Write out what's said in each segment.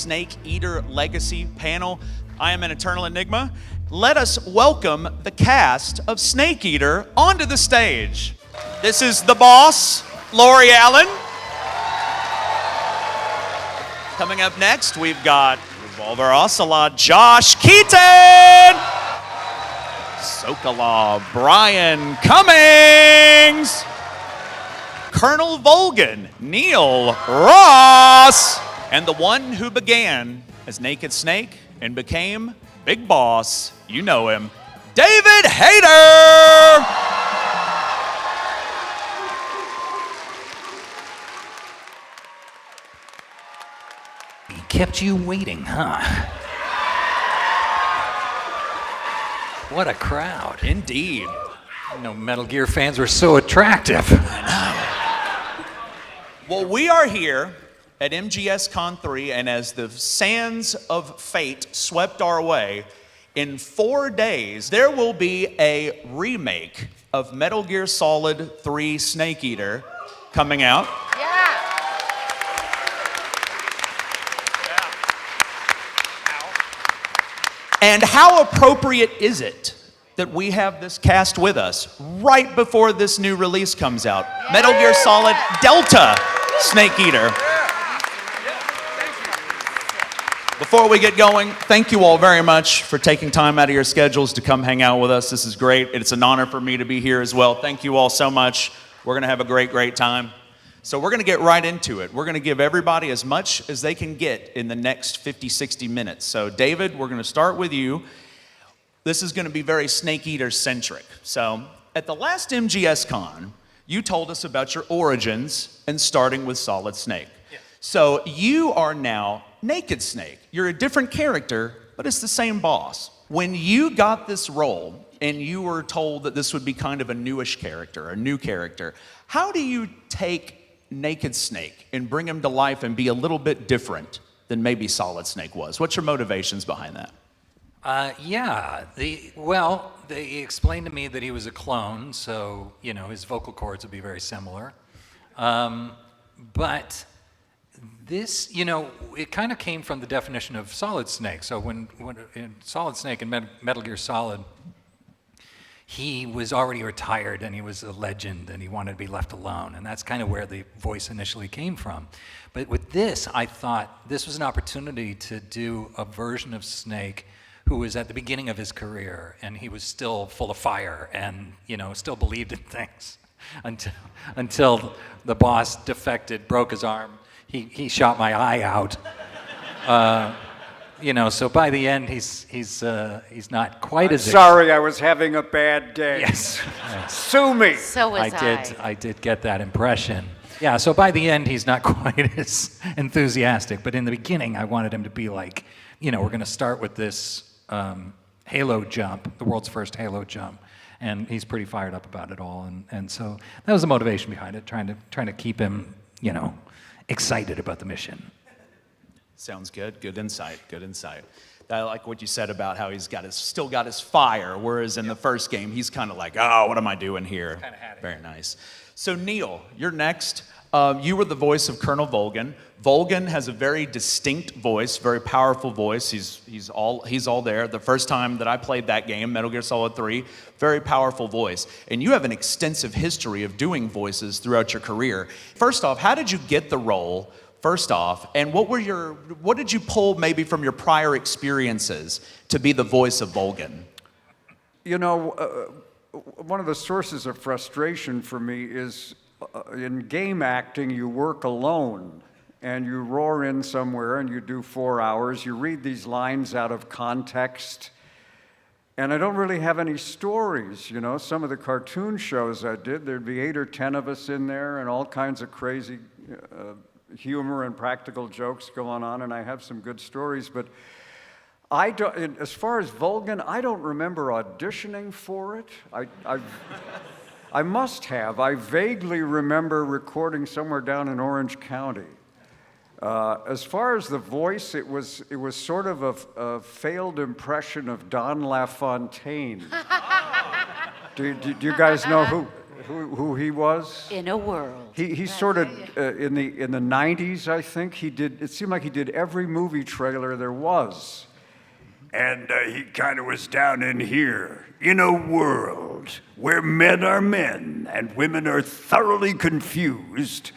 Snake Eater Legacy panel. I am AnEternalEnigma. Let us welcome the cast of Snake Eater onto the stage. This is the boss, Lori Allen. Coming up next, we've got Revolver Ocelot, Josh Keaton. Sokolov, Brian Cummings. Colonel Volgin, Neil Ross. And the one who began as Naked Snake and became Big Boss, you know him, David Hayter. He kept you waiting, huh? What a crowd. Indeed. No Metal Gear fans were so attractive. Well, we are here at MGSCON 3, and as the sands of fate swept our way, in 4 days, there will be a remake of Metal Gear Solid 3 Snake Eater coming out. And how appropriate is it that we have this cast with us right before this new release comes out? Metal Gear Solid Delta Snake Eater. Before we get going, thank you all very much for taking time out of your schedules to come hang out with us. This is great. It's an honor for me to be here as well. Thank you all so much. We're going to have a great, great time. So we're going to get right into it. We're going to give everybody as much as they can get in the next 50, 60 minutes. So David, we're going to start with you. This is going to be very Snake Eater centric. So at the last MGSCon, you told us about your origins and starting with Solid Snake. Yeah. So you are now Naked Snake. You're a different character, but it's the same boss. When you got this role and you were told that this would be kind of a newish character, a new character, how do you take Naked Snake and bring him to life and be a little bit different than maybe Solid Snake was? What's your motivations behind that? They explained to me that he was a clone, so, you know, his vocal cords would be very similar. But this, you know, it kind of came from the definition of Solid Snake. So when in Solid Snake and Metal Gear Solid, he was already retired and he was a legend and he wanted to be left alone. And that's kind of where the voice initially came from. But with this, I thought this was an opportunity to do a version of Snake who was at the beginning of his career and he was still full of fire and, you know, still believed in things until the boss defected, broke his arm. He shot my eye out. You know, so by the end, he's not quite as... Sorry, I was having a bad day. Yes. Sue me. So was I. I did get that impression. Yeah, so by the end, he's not quite as enthusiastic. But in the beginning, I wanted him to be like, you know, we're going to start with this Halo jump, the world's first Halo jump. And he's pretty fired up about it all. And so that was the motivation behind it, trying to keep him, you know, excited about the mission. Sounds good. Good insight. Good insight. I like what you said about how he's still got his fire, whereas in the first game, he's kind of like, oh, what am I doing here? Kind of had it. Very nice. So Neil, you're next. You were the voice of Colonel Volgin. Volgin has a very distinct voice, very powerful voice. He's all there. The first time that I played that game, Metal Gear Solid 3, very powerful voice. And you have an extensive history of doing voices throughout your career. First off, how did you get the role? First off, and what did you pull maybe from your prior experiences to be the voice of Volgin? You know, one of the sources of frustration for me is in game acting, you work alone and you roar in somewhere and you do 4 hours. You read these lines out of context. And I don't really have any stories, you know. Some of the cartoon shows I did, there'd be 8 or 10 of us in there and all kinds of crazy humor and practical jokes going on, and I have some good stories, but I don't, as far as Volgin, I don't remember auditioning for it. I must have. I vaguely remember recording somewhere down in Orange County. As far as the voice, it was sort of a failed impression of Don LaFontaine. Do you guys know who who he was? In a world. He sort of in the 90s, I think he did. It seemed like he did every movie trailer there was, and he kind of was down in here in a world where men are men and women are thoroughly confused.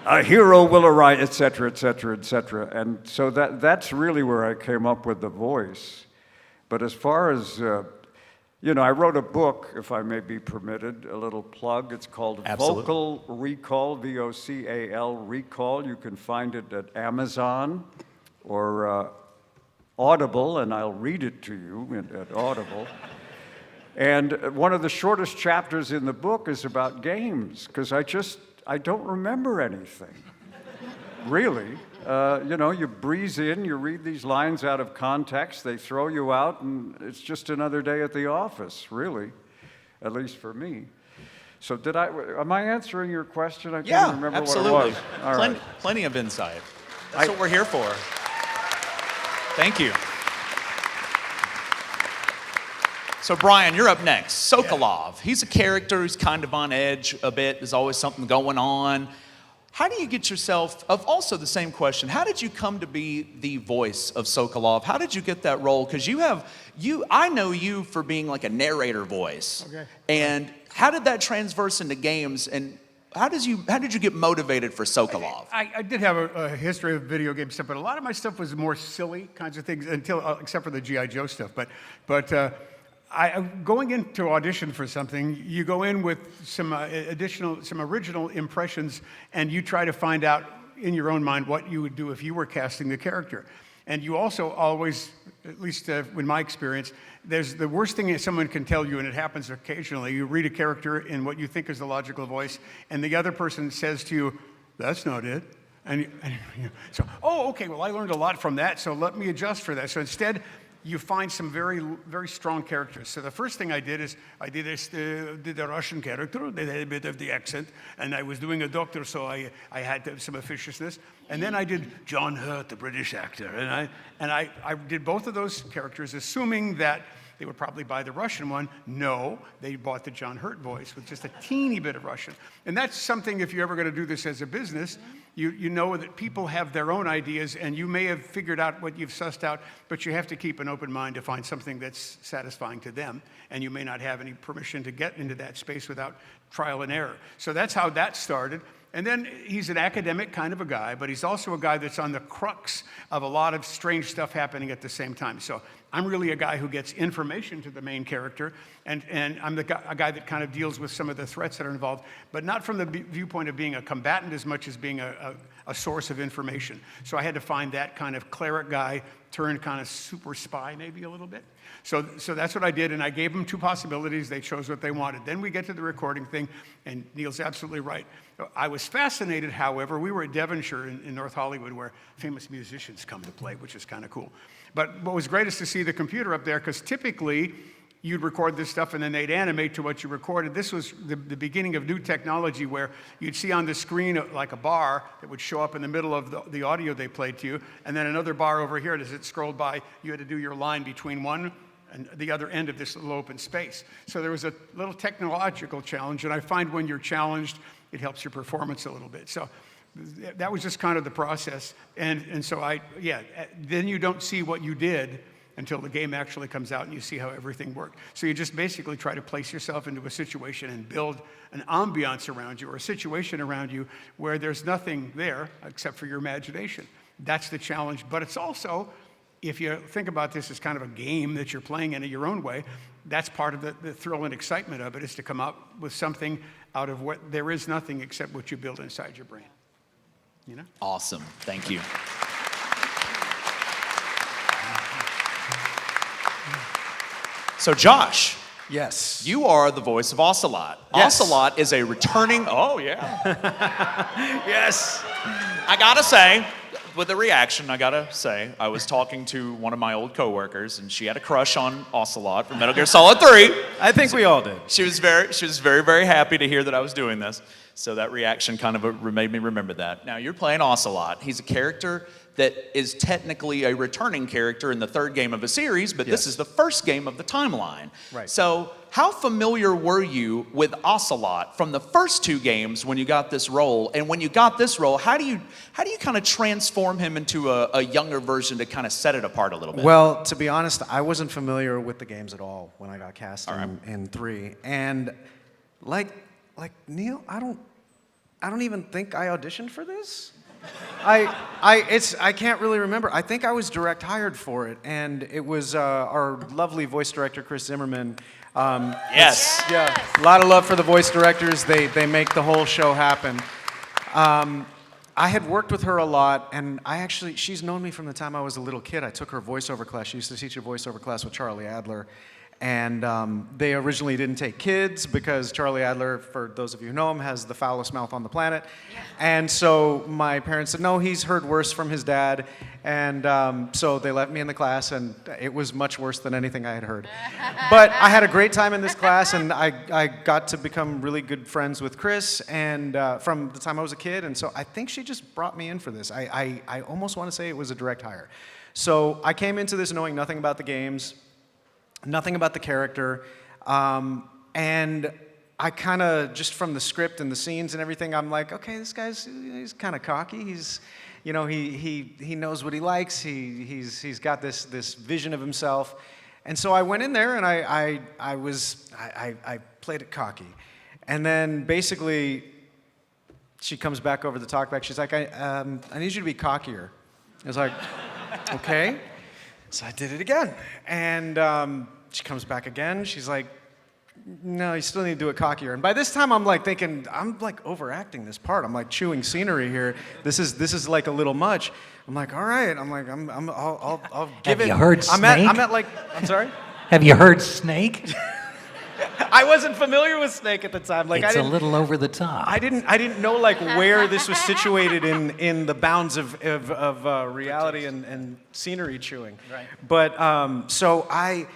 A hero will arise, etc., etc., etc. And so that's really where I came up with the voice. But as far as I wrote a book, if I may be permitted, a little plug. It's called Absolutely. Vocal Recall, VOCAL Recall. You can find it at Amazon or Audible, and I'll read it to you at Audible. And one of the shortest chapters in the book is about games, because I don't remember anything, really. You breeze in, you read these lines out of context, they throw you out, and it's just another day at the office, really, at least for me. So am I answering your question? I can't remember absolutely. what it was. All right. Plenty of insight. That's what we're here for. Thank you. So Brian, you're up next. Sokolov. He's a character who's kind of on edge a bit. There's always something going on. How do you get yourself, also the same question, how did you come to be the voice of Sokolov? How did you get that role? Because I know you for being like a narrator voice. Okay. And how did that transverse into games, and how did you get motivated for Sokolov? I did have a history of video game stuff, but a lot of my stuff was more silly kinds of things except for the G.I. Joe stuff. But going in to audition for something, you go in with some original impressions, and you try to find out in your own mind what you would do if you were casting the character. And you also always, at least in my experience, there's the worst thing someone can tell you, and it happens occasionally. You read a character in what you think is the logical voice, and the other person says to you, "That's not it." Okay, well, I learned a lot from that, so let me adjust for that. So instead, you find some very, very strong characters. So the first thing I did is I did a Russian character that had a bit of the accent, and I was doing a doctor, so I had some officiousness. And then I did John Hurt, the British actor, and I did both of those characters, assuming that they would probably buy the Russian one. No, they bought the John Hurt voice with just a teeny bit of Russian. And that's something, if you're ever going to do this as a business, you know that people have their own ideas, and you may have figured out what you've sussed out, but you have to keep an open mind to find something that's satisfying to them, and you may not have any permission to get into that space without trial and error. So that's how that started. And then he's an academic kind of a guy, but he's also a guy that's on the crux of a lot of strange stuff happening at the same time. So I'm really a guy who gets information to the main character, and I'm a guy that kind of deals with some of the threats that are involved, but not from the viewpoint of being a combatant as much as being a source of information. So I had to find that kind of cleric guy turned kind of super spy maybe a little bit. So that's what I did, and I gave them two possibilities. They chose what they wanted. Then we get to the recording thing, and Neil's absolutely right. I was fascinated, however. We were at Devonshire in North Hollywood, where famous musicians come to play, which is kind of cool. But what was great is to see the computer up there, because typically you'd record this stuff and then they'd animate to what you recorded. This was the beginning of new technology, where you'd see on the screen like a bar that would show up in the middle of the audio they played to you, and then another bar over here. As it scrolled by, you had to do your line between one and the other end of this little open space. So there was a little technological challenge, and I find when you're challenged, it helps your performance a little bit. So that was just kind of the process. And so then you don't see what you did until the game actually comes out and you see how everything worked. So you just basically try to place yourself into a situation and build an ambiance around you, or a situation around you where there's nothing there except for your imagination. That's the challenge. But it's also, if you think about this as kind of a game that you're playing in your own way, that's part of the thrill and excitement of it, is to come up with something out of what there is nothing except what you build inside your brain. You know? Awesome. Thank you. So Josh, Yes. you are the voice of Ocelot. Yes. Ocelot is a returning, oh yeah. Yes. I gotta say, with the reaction, I was talking to one of my old coworkers, and she had a crush on Ocelot from Metal Gear Solid 3. I think we all did. She was very, very happy to hear that I was doing this. So that reaction kind of made me remember that. Now, you're playing Ocelot. He's a character that is technically a returning character in the third game of a series, but this is the first game of the timeline. Right. So how familiar were you with Ocelot from the first two games when you got this role? And when you got this role, how do you kind of transform him into a younger version to kind of set it apart a little bit? Well, to be honest, I wasn't familiar with the games at all when I got cast in 3. And like Neil, I don't even think I auditioned for this. I can't really remember. I think I was direct hired for it, and it was our lovely voice director Chris Zimmerman. Yes. Yeah, a lot of love for the voice directors. They make the whole show happen. I had worked with her a lot, and she's known me from the time I was a little kid. I took her voiceover class. She used to teach a voiceover class with Charlie Adler. And they originally didn't take kids because Charlie Adler, for those of you who know him, has the foulest mouth on the planet. And so my parents said, no, he's heard worse from his dad. And so they let me in the class, and it was much worse than anything I had heard. But I had a great time in this class, and I got to become really good friends with Chris and from the time I was a kid. And so I think she just brought me in for this. I almost want to say it was a direct hire. So I came into this knowing nothing about the games, nothing about the character, and I kind of, just from the script and the scenes and everything, I'm like, okay, this he's kind of cocky. He's, he knows what he likes. He's got this vision of himself, and so I went in there and I played it cocky, and then basically she comes back over the talkback. She's like, I need you to be cockier. I was like, okay. So I did it again, and she comes back again. She's like, no, you still need to do it cockier. And by this time, I'm like thinking, I'm like overacting this part. I'm like chewing scenery here. This is like a little much. I'm like, all right. I'm like, I'll give it. Have you heard Snake? I'm sorry? Have you heard Snake? I wasn't familiar with Snake at the time. Like, It's a little over the top. I didn't know like where this was situated in the bounds of reality and scenery chewing. Right. But so I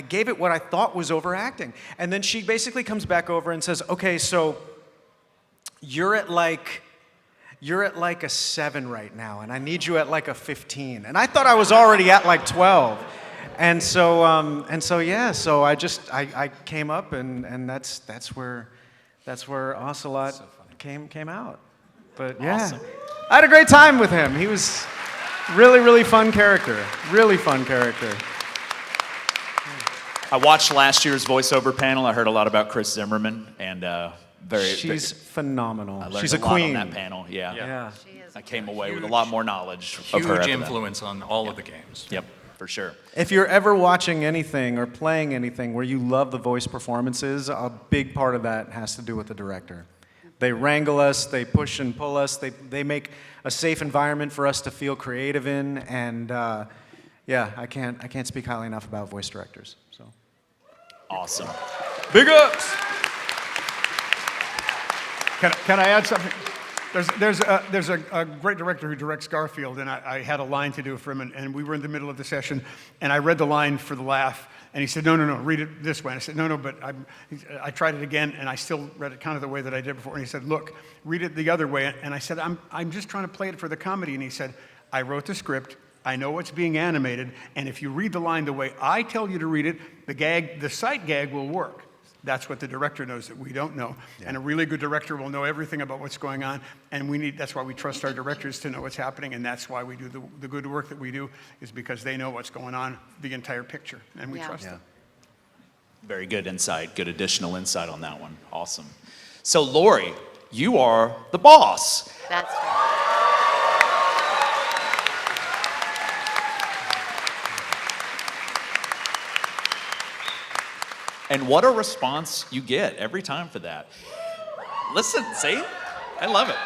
gave it what I thought was overacting, and then she basically comes back over and says, "Okay, so you're at like a 7 right now, and I need you at like a 15." And I thought I was already at like 12. And so so I came up, and that's where Ocelot came out. But yeah, Awesome. I had a great time with him. He was really fun character. Really fun character. I watched last year's voiceover panel. I heard a lot about Chris Zimmerman, and She's phenomenal. I learned She's a a lot queen. on that panel. Yeah. Yeah. She is. I came away with a lot more knowledge of her. Huge after that. influence on all of the games. Yep, for sure. If you're ever watching anything or playing anything where you love the voice performances, a big part of that has to do with the director. They wrangle us, they push and pull us, they make a safe environment for us to feel creative in, and yeah, I can't speak highly enough about voice directors. So, Awesome. big ups. Can I add something? There's a great director who directs Garfield, and I had a line to do for him, and we were in the middle of the session, and I read the line for the laugh, and he said, no, read it this way. And I said, no, but I tried it again, and I still read it kind of the way that I did before. And he said, look, read it the other way. And I said, I'm just trying to play it for the comedy. And he said, I wrote the script, I know it's being animated, and if you read the line the way I tell you to read it, the sight gag will work. That's what the director knows that we don't know. Yeah. And a really good director will know everything about what's going on, and that's why we trust our directors to know what's happening, and that's why we do the good work that we do, is because they know what's going on, the entire picture, and we trust them. Very good insight, good additional insight on that one. Awesome. So, Lori, you are the boss. That's right. And what a response you get every time for that. Listen, see? I love it.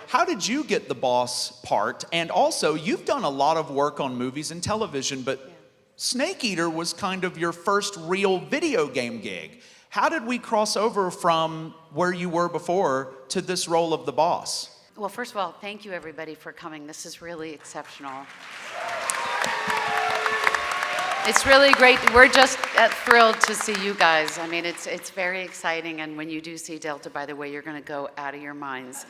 How did you get the boss part? And also, you've done a lot of work on movies and television, but Snake Eater was kind of your first real video game gig. How did we cross over from where you were before to this role of the boss? Well, first of all, thank you everybody for coming. This is really exceptional. It's really great. We're just thrilled to see you guys. I mean, it's very exciting. And when you do see Delta, by the way, you're going to go out of your minds.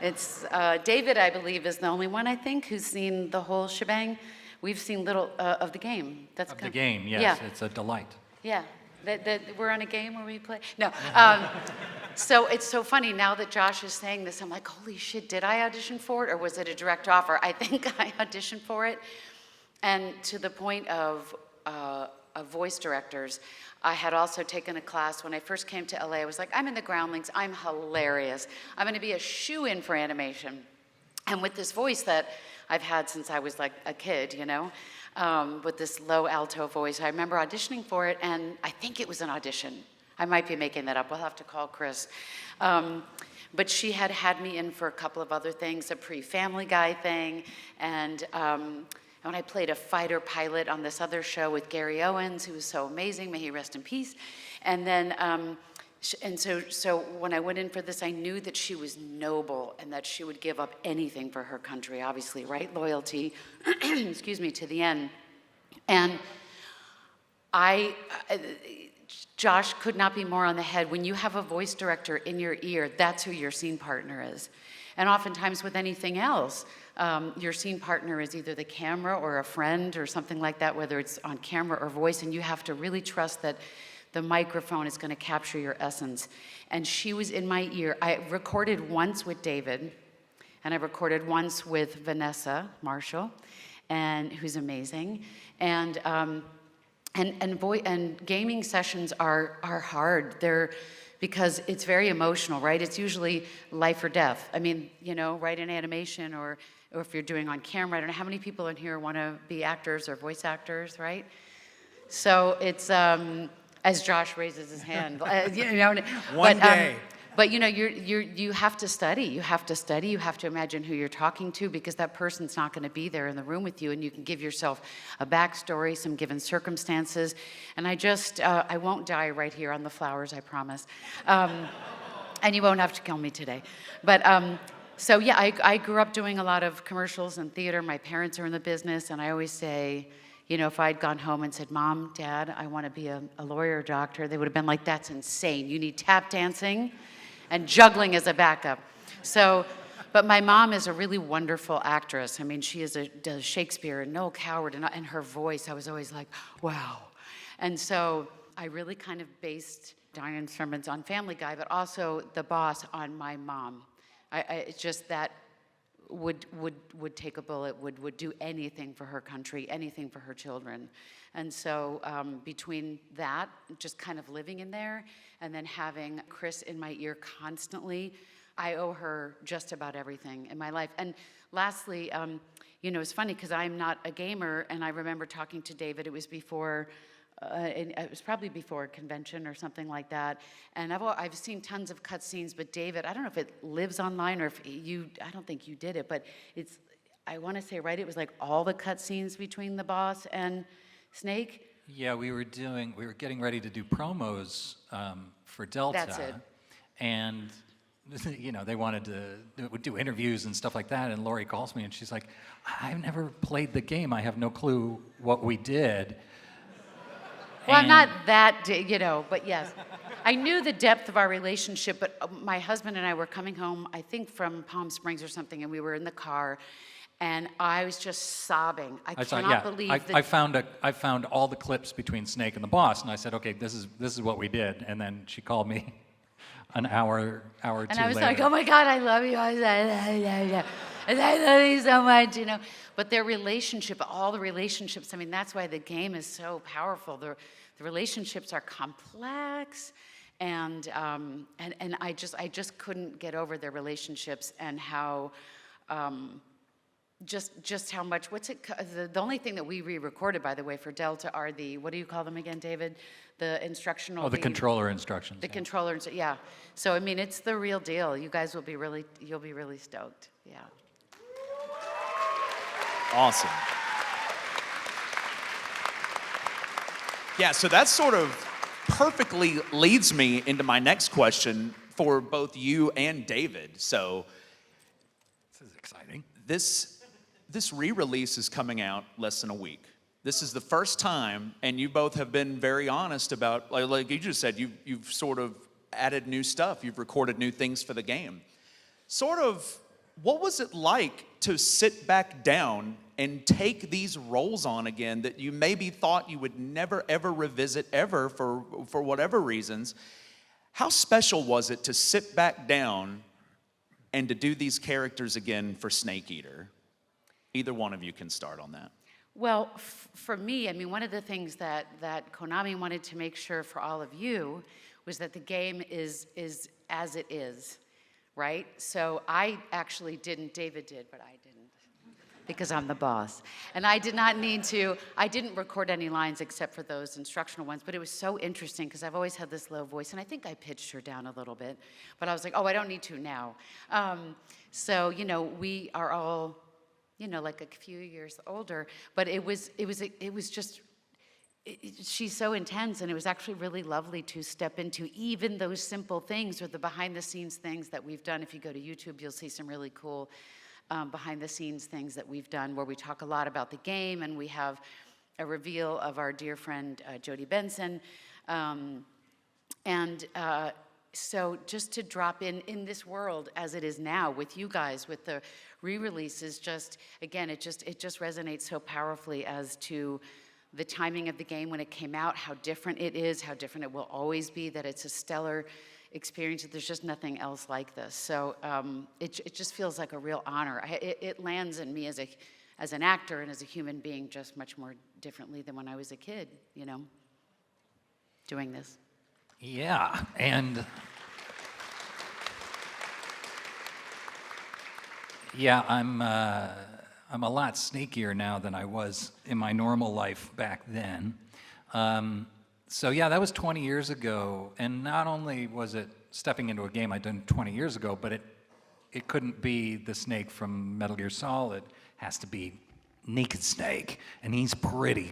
It's David, I believe, is the only one, I think, who's seen the whole shebang. We've seen little of the game. That's Of the game, yes. It's a delight. Yeah. That we're on a game where we play? No. So it's so funny now that Josh is saying this, I'm like, holy shit, did I audition for it or was it a direct offer? I think I auditioned for it. And to the point of voice directors, I had also taken a class when I first came to LA. I was like, I'm in the Groundlings, I'm hilarious. I'm gonna be a shoo-in for animation. And with this voice that I've had since I was like a kid, you know, with this low alto voice, I remember auditioning for it, and I think it was an audition. I might be making that up. We'll have to call Chris. But she had had me in for a couple of other things, a pre-Family Guy thing, and when I played a fighter pilot on this other show with Gary Owens, who was so amazing, may he rest in peace. And then, so when I went in for this, I knew that she was noble and that she would give up anything for her country, obviously, right? Loyalty, excuse me, to the end. And Josh could not be more on the head. When you have a voice director in your ear, that's who your scene partner is. And oftentimes with anything else, your scene partner is either the camera or a friend or something like that, whether it's on camera or voice, and you have to really trust that the microphone is going to capture your essence. And she was in my ear. I recorded once with David, and I recorded once with Vanessa Marshall, and who's amazing. And gaming sessions are hard. They're because it's very emotional, right? It's usually life or death. I mean, you know, right, in animation or if you're doing on camera. I don't know how many people in here want to be actors or voice actors, right? So it's, as Josh raises his hand, you know. One day. But you know, you have to study. You have to study. You have to imagine who you're talking to because that person's not going to be there in the room with you, and you can give yourself a backstory, some given circumstances. And I won't die right here on the flowers, I promise. And you won't have to kill me today. But so yeah, I grew up doing a lot of commercials and theater. My parents are in the business, and I always say, you know, if I'd gone home and said, Mom, Dad, I want to be a lawyer or doctor, they would have been like, that's insane. You need tap dancing and juggling as a backup. So, but my mom is a really wonderful actress. I mean, she does Shakespeare and Noel Coward, and her voice, I was always like, wow. And so I really kind of based Diane's sermons on Family Guy, but also The Boss on my mom. It's just that would take a bullet, would do anything for her country, anything for her children. And so between that, just kind of living in there, and then having Chris in my ear constantly, I owe her just about everything in my life. And lastly, you know, it's funny because I'm not a gamer, and I remember talking to David, it was before, it was probably before a convention or something like that. And I've seen tons of cutscenes, but David, I don't know if it lives online or if I don't think you did it, but it's, I want to say, right, it was like all the cutscenes between the boss and Snake. Yeah, we were getting ready to do promos for Delta. That's it. And, you know, they wanted to do interviews and stuff like that, and Lori calls me and she's like, I've never played the game. I have no clue what we did. Well, I'm not that, you know, but yes. I knew the depth of our relationship, but my husband and I were coming home, I think from Palm Springs or something, and we were in the car, and I was just sobbing. I cannot believe that. I found all the clips between Snake and the boss, and I said, okay, this is what we did. And then she called me an hour or two later. And I was like, oh my God, I love you. I love you so much, you know. But their relationship, all the relationships, I mean, that's why the game is so powerful. The relationships are complex, and I just couldn't get over their relationships and how, just how much. The only thing that we re-recorded, by the way, for Delta are the, what do you call them again, David? The instructional. Oh, the controller instructions. The controller, yeah. So I mean, it's the real deal. You guys will be really, you'll be really stoked. Yeah. Awesome. Yeah, so that sort of perfectly leads me into my next question for both you and David. So This is exciting. this re-release is coming out less than a week. This is the first time, and you both have been very honest about, like you just said, you've sort of added new stuff. You've recorded new things for the game. Sort of, what was it like to sit back down and take these roles on again that you maybe thought you would never, ever revisit ever for whatever reasons? How special was it to sit back down and to do these characters again for Snake Eater? Either one of you can start on that. Well, for me, I mean, one of the things that Konami wanted to make sure for all of you was that the game is as it is, right? So I actually didn't, David did, but I didn't, because I'm the boss. And I did not need to, I didn't record any lines except for those instructional ones, but it was so interesting because I've always had this low voice, and I think I pitched her down a little bit, but I was like, oh, I don't need to now. So, you know, we are all, you know, like a few years older, but it was just, she's so intense, and it was actually really lovely to step into even those simple things or the behind-the-scenes things that we've done. If you go to YouTube, you'll see some really cool behind-the-scenes things that we've done where we talk a lot about the game, and we have a reveal of our dear friend Jodie Benson, so just to drop in this world as it is now with you guys, with the re-releases, just, again, it just resonates so powerfully as to the timing of the game when it came out, how different it is, how different it will always be, that it's a stellar experience, that there's just nothing else like this. So it just feels like a real honor. It lands in me as an actor and as a human being just much more differently than when I was a kid, you know, doing this. Yeah, and yeah, I'm a lot sneakier now than I was in my normal life back then. So yeah, that was 20 years ago, and not only was it stepping into a game I'd done 20 years ago, but it couldn't be the Snake from Metal Gear Solid. It has to be Naked Snake, and he's pretty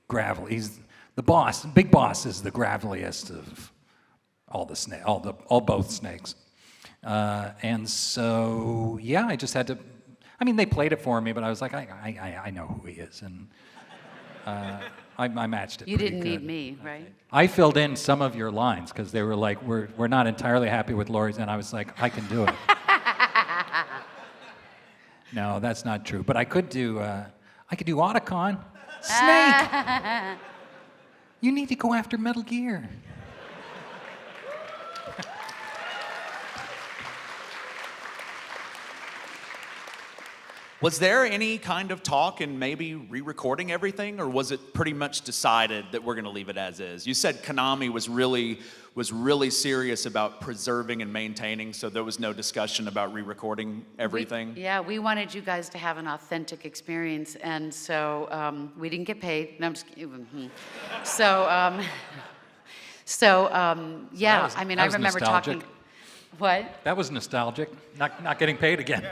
gravelly. He's the boss. Big Boss is the graveliest of all the snake, both snakes. And so, yeah, I just had to, I mean, they played it for me, but I was like, I know who he is, and I matched it. You pretty didn't good. need me, right? I filled in some of your lines, because they were like, we're not entirely happy with Laurie's, and I was like, I can do it. No, that's not true, but I could do Otacon. Snake! You need to go after Metal Gear. Was there any kind of talk in maybe re-recording everything, or was it pretty much decided that we're going to leave it as is? You said Konami was really serious about preserving and maintaining, so there was no discussion about re-recording everything? We wanted you guys to have an authentic experience, and so we didn't get paid. No, I'm just kidding. Yeah, I mean, I remember nostalgic. talking. What? That was nostalgic. Not getting paid again.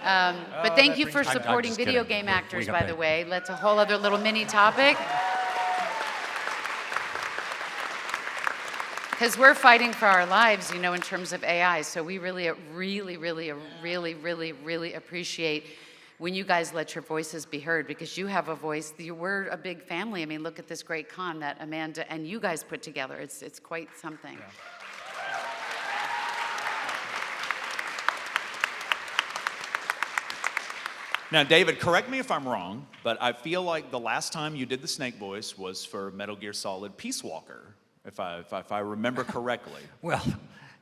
But thank you for supporting just video kidding. game We actors, got by paid. the way. That's a whole other little mini topic. Because we're fighting for our lives, you know, in terms of AI. So we really appreciate when you guys let your voices be heard, because you have a voice. We're a big family. I mean, look at this great con that Amanda and you guys put together. It's quite something. Yeah. Now, David, correct me if I'm wrong, but I feel like the last time you did the Snake voice was for Metal Gear Solid Peace Walker, if I remember correctly. Well,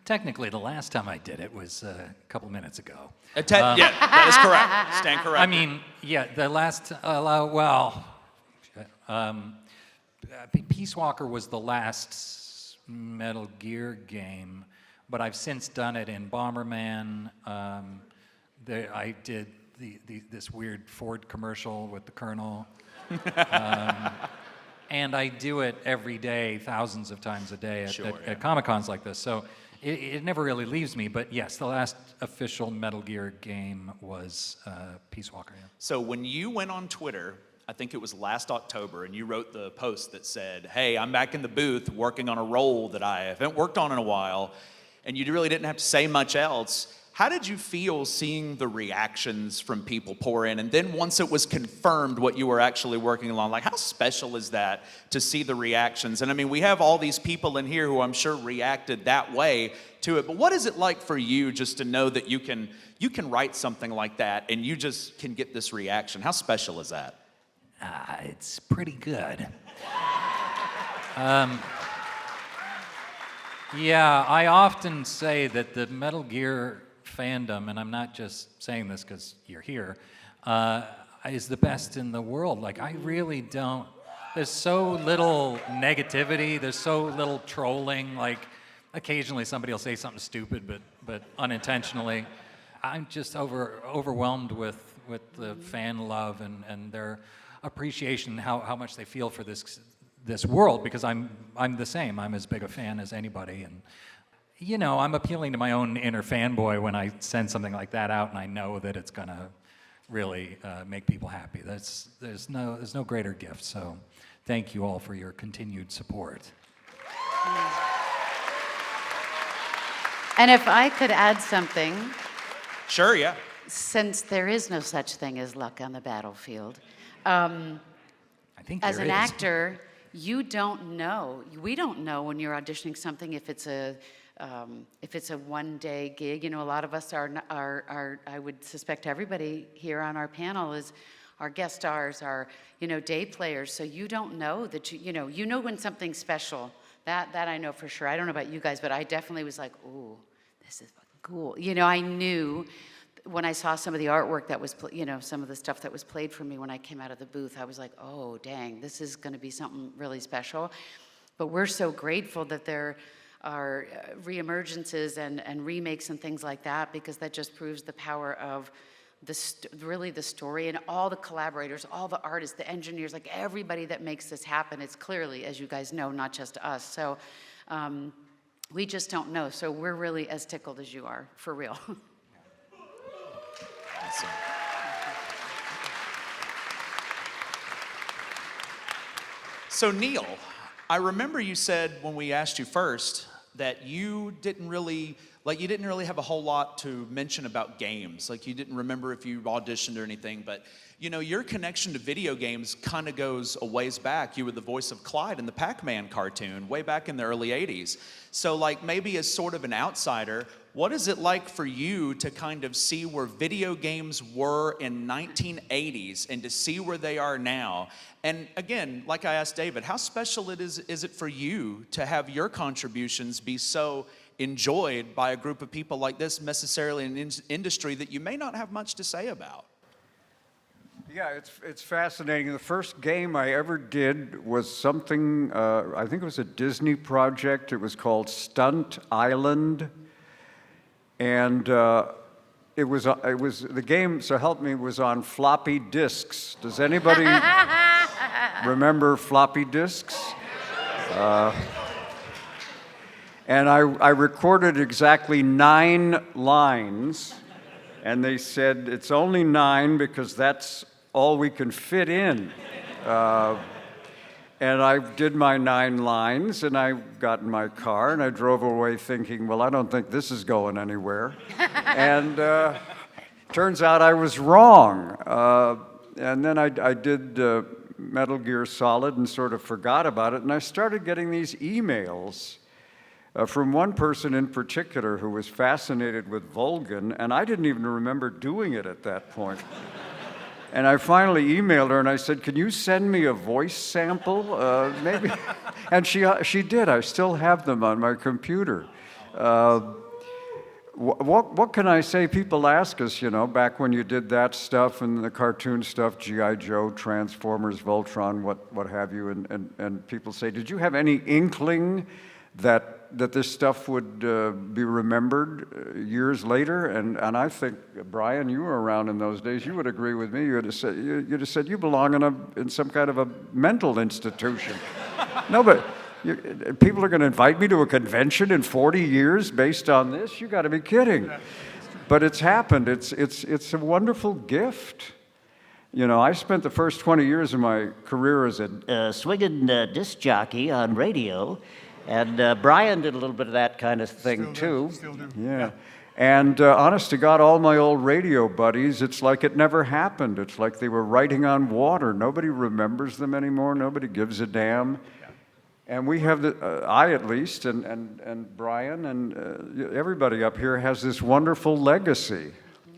technically, the last time I did it was a couple minutes ago. Yeah, that is correct. Stand corrected. I mean, yeah, the last, Peace Walker was the last Metal Gear game, but I've since done it in Bomberman. I did this weird Ford commercial with the Colonel. And I do it every day, thousands of times a day at Comic-Cons like this. So it never really leaves me. But yes, the last official Metal Gear game was Peace Walker. Yeah. So when you went on Twitter, I think it was last October, and you wrote the post that said, hey, I'm back in the booth working on a role that I haven't worked on in a while, and you really didn't have to say much else. How did you feel seeing the reactions from people pour in? And then once it was confirmed what you were actually working on, like how special is that to see the reactions? And I mean, we have all these people in here who I'm sure reacted that way to it, but what is it like for you just to know that you can write something like that and you just can get this reaction? How special is that? It's pretty good. Yeah, I often say that the Metal Gear fandom, and I'm not just saying this because you're here, is the best in the world. Like, I really don't, there's so little negativity, there's so little trolling, like, occasionally somebody will say something stupid, but unintentionally. I'm just overwhelmed with the fan love and their appreciation, how much they feel for this world, because I'm the same. I'm as big a fan as anybody, and you know, I'm appealing to my own inner fanboy when I send something like that out, and I know that it's gonna really make people happy. There's no greater gift. So, thank you all for your continued support. And if I could add something, Sure, yeah. since there is no such thing as luck on the battlefild, I think as there an is. actor, we don't know when you're auditioning something if it's a one-day gig. You know, a lot of us are I would suspect everybody here on our panel is our guest stars, our day players. So you don't know that you know when something's special. That I know for sure. I don't know about you guys, but I definitely was like, ooh, this is fucking cool. You know, I knew when I saw some of the artwork that was, some of the stuff that was played for me when I came out of the booth, I was like, oh, dang, this is going to be something really special. But we're so grateful that there are reemergences and remakes and things like that, because that just proves the power of really the story and all the collaborators, all the artists, the engineers, like everybody that makes this happen. It's clearly, as you guys know, not just us. So we just don't know. So we're really as tickled as you are, for real. Awesome. So Neil, I remember you said when we asked you first that you didn't really have a whole lot to mention about games. Like, you didn't remember if you auditioned or anything, but your connection to video games kind of goes a ways back. You were the voice of Clyde in the Pac-Man cartoon way back in the early 80s. So like, maybe as sort of an outsider, what is it like for you to kind of see where video games were in 1980s and to see where they are now? And again, like I asked David, how special is it for you to have your contributions be so enjoyed by a group of people like this, necessarily in an industry that you may not have much to say about? Yeah, it's fascinating. The first game I ever did was something, I think it was a Disney project. It was called Stunt Island. And it was the game, so help me, was on floppy disks. Does anybody remember floppy disks? And I recorded exactly 9 lines, and they said it's only 9 because that's all we can fit in. And I did my 9 lines, and I got in my car, and I drove away thinking, well, I don't think this is going anywhere. And turns out I was wrong. And then I did Metal Gear Solid and sort of forgot about it, and I started getting these emails from one person in particular who was fascinated with Volgin, and I didn't even remember doing it at that point. And I finally emailed her and I said, can you send me a voice sample, maybe? And she did. I still have them on my computer. What can I say? People ask us, back when you did that stuff and the cartoon stuff, G.I. Joe, Transformers, Voltron, what have you, and people say, did you have any inkling that this stuff would be remembered years later? And I think, Brian, you were around in those days. You would agree with me. You'd have said you belong in some kind of a mental institution. No, but people are going to invite me to a convention in 40 years based on this? You got to be kidding. But it's happened. It's a wonderful gift. I spent the first 20 years of my career as a swinging disc jockey on radio. And Brian did a little bit of that kind of thing, too. Still do. Yeah. And honest to God, all my old radio buddies, it's like it never happened. It's like they were writing on water. Nobody remembers them anymore. Nobody gives a damn. And we have, I at least, and Brian, and everybody up here has this wonderful legacy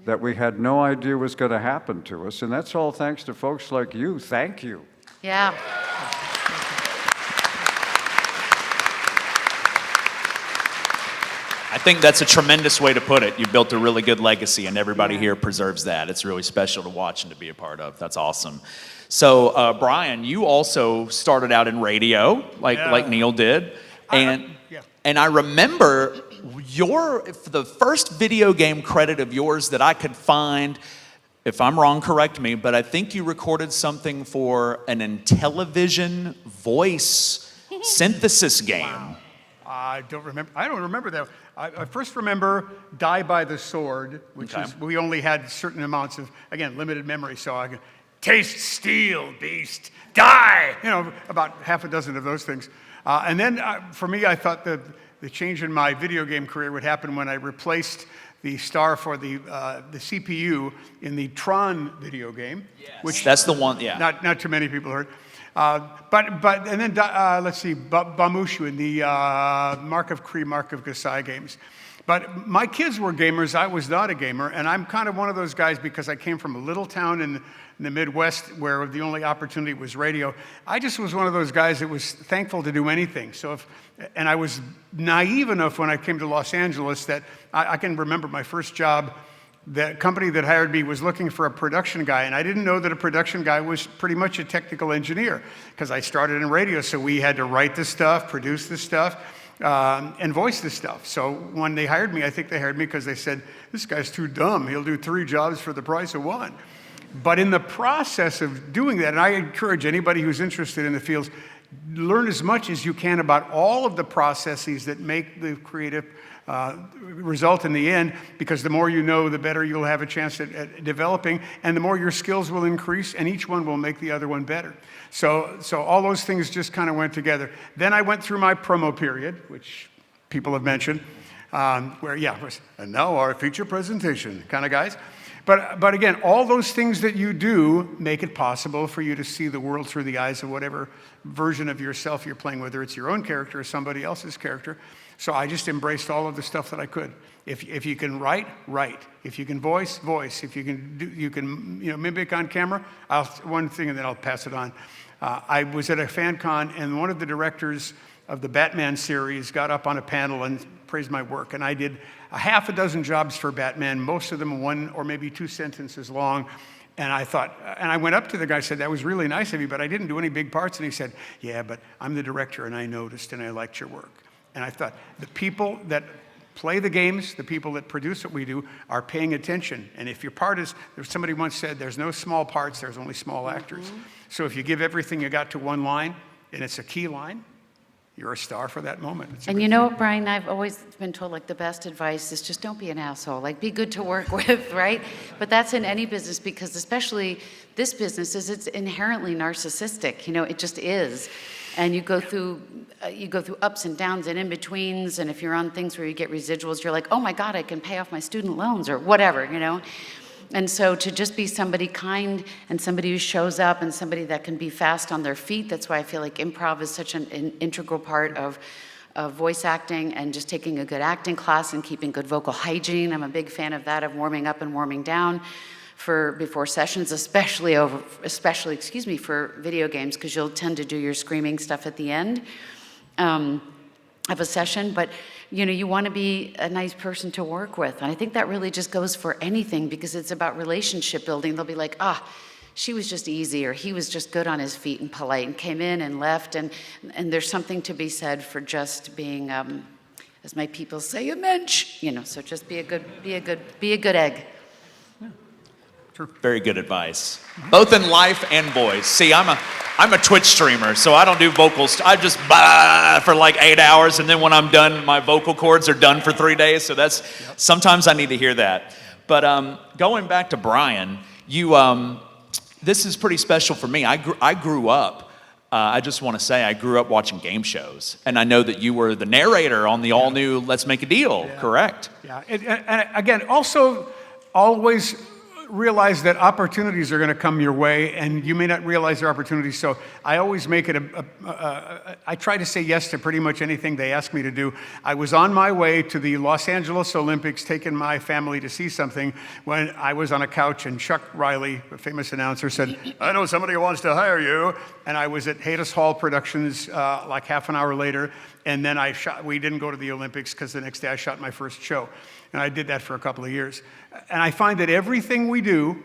that we had no idea was going to happen to us. And that's all thanks to folks like you. Thank you. Yeah. I think that's a tremendous way to put it. You built a really good legacy, and everybody here preserves that. It's really special to watch and to be a part of. That's awesome. So, Brian, you also started out in radio, like Neil did, and I remember the first video game credit of yours that I could find. If I'm wrong, correct me, but I think you recorded something for an Intellivision voice synthesis game. Wow. I don't remember that. I first remember Die by the Sword, which is, we only had certain amounts of, again, limited memory, so I could taste steel, beast, die, about half a dozen of those things. And then for me, I thought the change in my video game career would happen when I replaced the star for the CPU in the Tron video game. Yes. Which that's the one, yeah. Not too many people heard. But and then let's see, Bamushu in the Mark of Kree, Mark of Kasai games. But my kids were gamers. I was not a gamer, and I'm kind of one of those guys because I came from a little town in the Midwest where the only opportunity was radio. I just was one of those guys that was thankful to do anything. And I was naive enough when I came to Los Angeles that I can remember my first job. The company that hired me was looking for a production guy, and I didn't know that a production guy was pretty much a technical engineer because I started in radio, so we had to write the stuff, produce the stuff, and voice the stuff. So when they hired me, I think they hired me because they said, this guy's too dumb. He'll do 3 jobs for the price of 1. But in the process of doing that, and I encourage anybody who's interested in the fields, learn as much as you can about all of the processes that make the creative result in the end, because the more you know, the better you'll have a chance at developing, and the more your skills will increase, and each one will make the other one better. So all those things just kind of went together. Then I went through my promo period, which people have mentioned, where, it was, and now our feature presentation kind of guys. But again, all those things that you do make it possible for you to see the world through the eyes of whatever version of yourself you're playing, whether it's your own character or somebody else's character. So I just embraced all of the stuff that I could. If you can write. If you can voice. If you can mimic on camera. One thing, and then I'll pass it on. I was at a fan con, and one of the directors of the Batman series got up on a panel and praised my work. And I did a half a dozen jobs for Batman, most of them 1 or maybe 2 sentences long. And I thought, and I went up to the guy and said, that was really nice of you, but I didn't do any big parts. And he said, yeah, but I'm the director, and I noticed, and I liked your work. And I thought, the people that play the games, the people that produce what we do, are paying attention. And if your part is, somebody once said, there's no small parts, there's only small actors. So if you give everything you got to one line, and it's a key line, you're a star for that moment. And you know what, Brian, I've always been told, the best advice is just don't be an asshole. Be good to work with, right? But that's in any business, because especially this business it's inherently narcissistic. It just is. And you go through ups and downs and in-betweens, and if you're on things where you get residuals, you're like, oh my God, I can pay off my student loans or whatever, And so to just be somebody kind and somebody who shows up and somebody that can be fast on their feet, that's why I feel like improv is such an integral part of voice acting, and just taking a good acting class and keeping good vocal hygiene. I'm a big fan of that, of warming up and warming down before sessions, especially for video games, because you'll tend to do your screaming stuff at the end of a session. But you want to be a nice person to work with. And I think that really just goes for anything, because it's about relationship building. They'll be like, she was just easy, or he was just good on his feet and polite and came in and left. And there's something to be said for just being, as my people say, a mensch. So just be a good egg. Very good advice, both in life and voice. See, I'm a Twitch streamer, so I don't do vocals. I just for like 8 hours, and then when I'm done, my vocal cords are done for 3 days. So that's sometimes I need to hear that. But going back to Brian, this is pretty special for me. I grew up I just want to say I grew up watching game shows, and I know that you were the narrator on the all-new Let's Make a Deal, correct? Yeah, and again, also always realize that opportunities are going to come your way, and you may not realize they're opportunities. So I always make it I try to say yes to pretty much anything they ask me to do. I was on my way to the Los Angeles Olympics, taking my family to see something, when I was on a couch, and Chuck Riley, a famous announcer, said, "I know somebody who wants to hire you." And I was at Hayter Hall Productions like half an hour later, and then we didn't go to the Olympics because the next day I shot my first show. And I did that for a couple of years. And I find that everything we do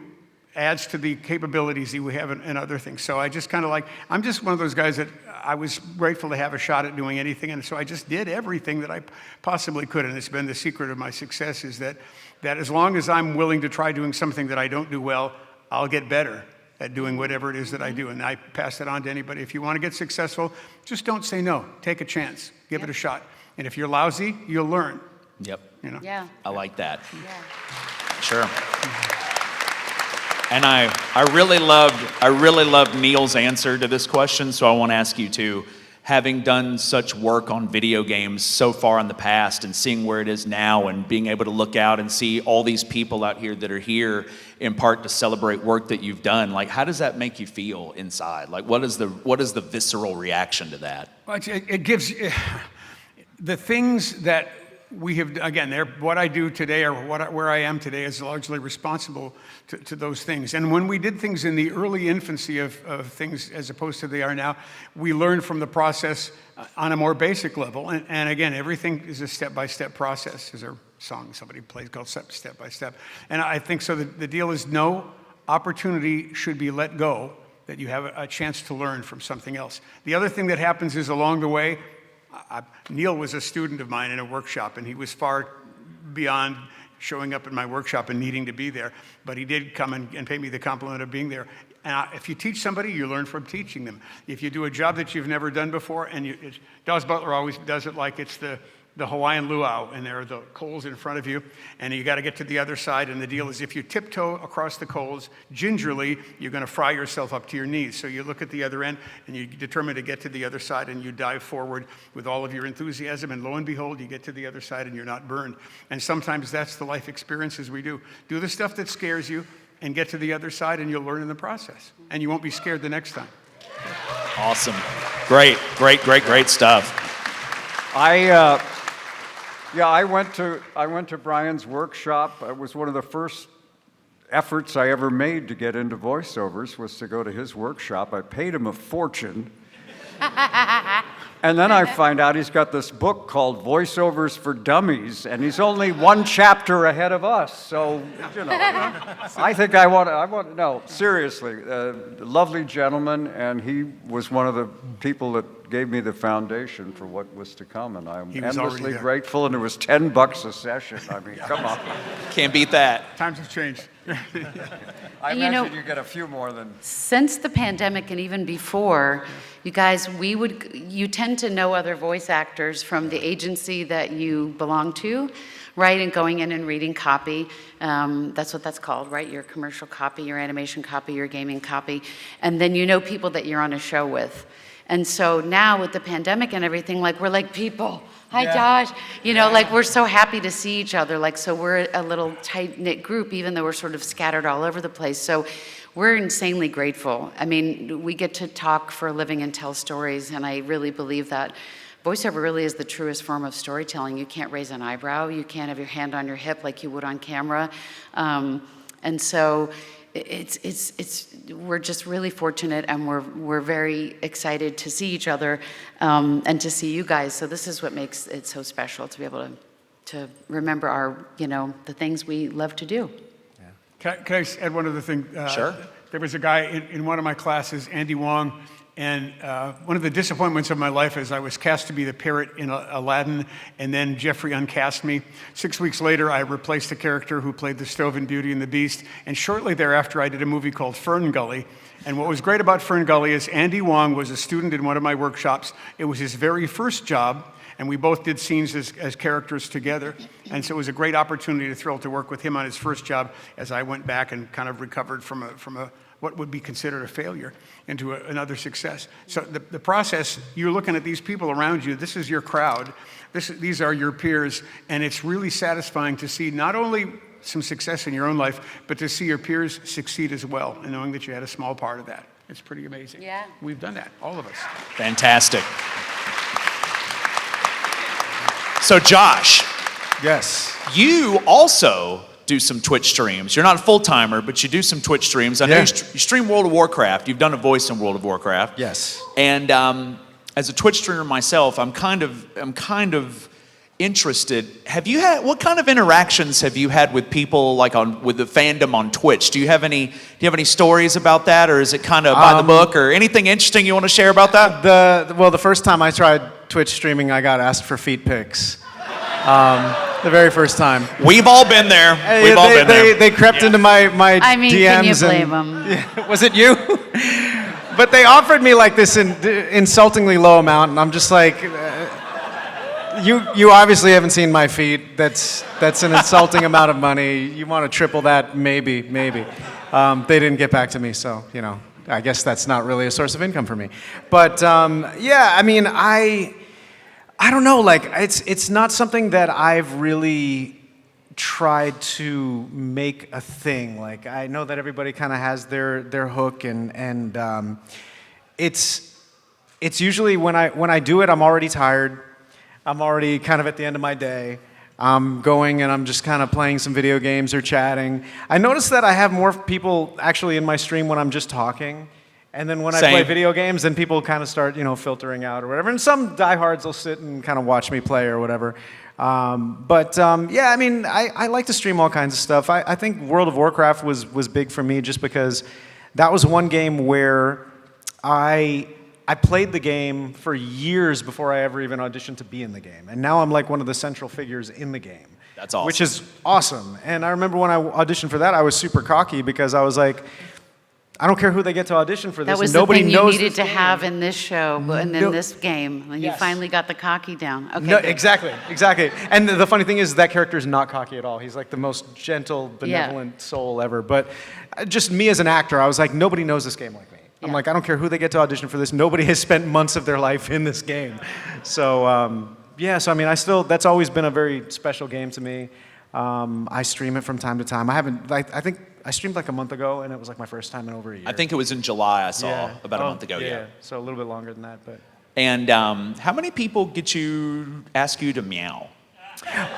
adds to the capabilities that we have in other things. So I just kind of I'm just one of those guys that I was grateful to have a shot at doing anything. And so I just did everything that I possibly could. And it's been the secret of my success, is that as long as I'm willing to try doing something that I don't do well, I'll get better at doing whatever it is that I do. And I pass it on to anybody. If you want to get successful, just don't say no. Take a chance. Give it a shot. And if you're lousy, you'll learn. Yep. You know? Yeah. I like that. Yeah. Sure. And I really loved Neil's answer to this question, so I want to ask you too, having done such work on video games so far in the past and seeing where it is now and being able to look out and see all these people out here that are here in part to celebrate work that you've done, like how does that make you feel inside? Like what is the visceral reaction to that? Well, it gives the things that we have, again, what I do today, or where I am today, is largely responsible to those things. And when we did things in the early infancy of things as opposed to they are now, we learned from the process on a more basic level. And again, everything is a step-by-step process. There's a song somebody plays called Step by Step. And I think so the deal is no opportunity should be let go that you have a chance to learn from something else. The other thing that happens is along the way, Neil was a student of mine in a workshop, and he was far beyond showing up in my workshop and needing to be there. But he did come and pay me the compliment of being there. And if you teach somebody, you learn from teaching them. If you do a job that you've never done before, and Dawes Butler always does it like it's the Hawaiian luau, and there are the coals in front of you, and you got to get to the other side. And the deal is, if you tiptoe across the coals gingerly, you're going to fry yourself up to your knees. So you look at the other end, and you determine to get to the other side, and you dive forward with all of your enthusiasm, and lo and behold, you get to the other side, and you're not burned. And sometimes that's the life experiences we do. Do the stuff that scares you, and get to the other side, and you'll learn in the process. And you won't be scared the next time. Awesome. Great stuff. I went to Brian's workshop. It was one of the first efforts I ever made to get into voiceovers, was to go to his workshop. I paid him a fortune. And then I find out he's got this book called Voiceovers for Dummies, and he's only one chapter ahead of us. So, I think no, seriously, lovely gentleman, and he was one of the people that gave me the foundation for what was to come, and I'm endlessly grateful, and it was $10 a session. I mean, come on. Can't beat that. Times have changed. I imagine you get a few more than... Since the pandemic and even before, you guys, you tend to know other voice actors from the agency that you belong to, right? And going in and reading copy. That's what that's called, right? Your commercial copy, your animation copy, your gaming copy. And then you know people that you're on a show with. And so now with the pandemic and everything, like we're like people. Hi, Josh. Like we're so happy to see each other. Like, so we're a little tight-knit group, even though we're sort of scattered all over the place. So we're insanely grateful. I mean, we get to talk for a living and tell stories, and I really believe that voiceover really is the truest form of storytelling. You can't raise an eyebrow. You can't have your hand on your hip like you would on camera. And so we're just really fortunate, and we're very excited to see each other and to see you guys. So this is what makes it so special, to be able to remember our, the things we love to do. Can I add one other thing? Sure. There was a guy in one of my classes, Andy Wong, and one of the disappointments of my life is I was cast to be the parrot in Aladdin, and then Jeffrey uncast me. 6 weeks later, I replaced the character who played the stove in Beauty and the Beast, and shortly thereafter, I did a movie called Fern Gully. And what was great about Fern Gully is Andy Wong was a student in one of my workshops. It was his very first job, and we both did scenes as characters together. And so it was a great opportunity to work with him on his first job as I went back and kind of recovered from what would be considered a failure into another success. So the process, you're looking at these people around you, this is your crowd, these are your peers, and it's really satisfying to see not only some success in your own life, but to see your peers succeed as well, and knowing that you had a small part of that. It's pretty amazing. Yeah. We've done that, all of us. Fantastic. So Josh, Yes. you also do some Twitch streams. You're not a full-timer, but you do some Twitch streams. I know Yeah. you stream World of Warcraft. You've done a voice in World of Warcraft. Yes. And as a Twitch streamer myself, I'm kind of interested. What kind of interactions have you had with people with the fandom on Twitch? Do you have any stories about that, or is it kind of by the book, or anything interesting you want to share about that? The first time I tried Twitch streaming, I got asked for feet pics. The very first time. We've all been there. We've all been there. They crept into my I mean, DMs. can you blame and, them? Yeah, was it you? But they offered me like this insultingly low amount, and I'm just like, you obviously haven't seen my feet. That's an insulting amount of money. You want to triple that? Maybe. They didn't get back to me, so I guess that's not really a source of income for me. But yeah, I mean, I don't know, like, it's not something that I've really tried to make a thing. Like, I know that everybody kind of has their hook, and it's usually when I do it, I'm already tired. I'm already kind of at the end of my day. I'm going and I'm just kind of playing some video games or chatting. I notice that I have more people actually in my stream when I'm just talking. And then when I play video games, then people kind of start, filtering out or whatever. And some diehards will sit and kind of watch me play or whatever. Yeah, I mean, I like to stream all kinds of stuff. I think World of Warcraft was big for me just because that was one game where I played the game for years before I ever even auditioned to be in the game. And now I'm like one of the central figures in the game. That's awesome. Which is awesome. And I remember when I auditioned for that, I was super cocky because I was like, I don't care who they get to audition for this. That was Nobody the thing you knows needed this to game. have in this show, and in No. this game. And you Yes. finally got the cocky down. Okay. No, good. exactly. And the funny thing is that character is not cocky at all. He's like the most gentle, benevolent soul ever. But just me as an actor, I was like, nobody knows this game like me. I'm Yeah. like, I don't care who they get to audition for this. Nobody has spent months of their life in this game. So, yeah, so I mean, that's always been a very special game to me. I stream it from time to time. I think I streamed like a month ago, and it was like my first time in over a year. I think it was in July I saw, Yeah. about a Oh, month ago, yeah. So a little bit longer than that, but. And how many people ask you to meow?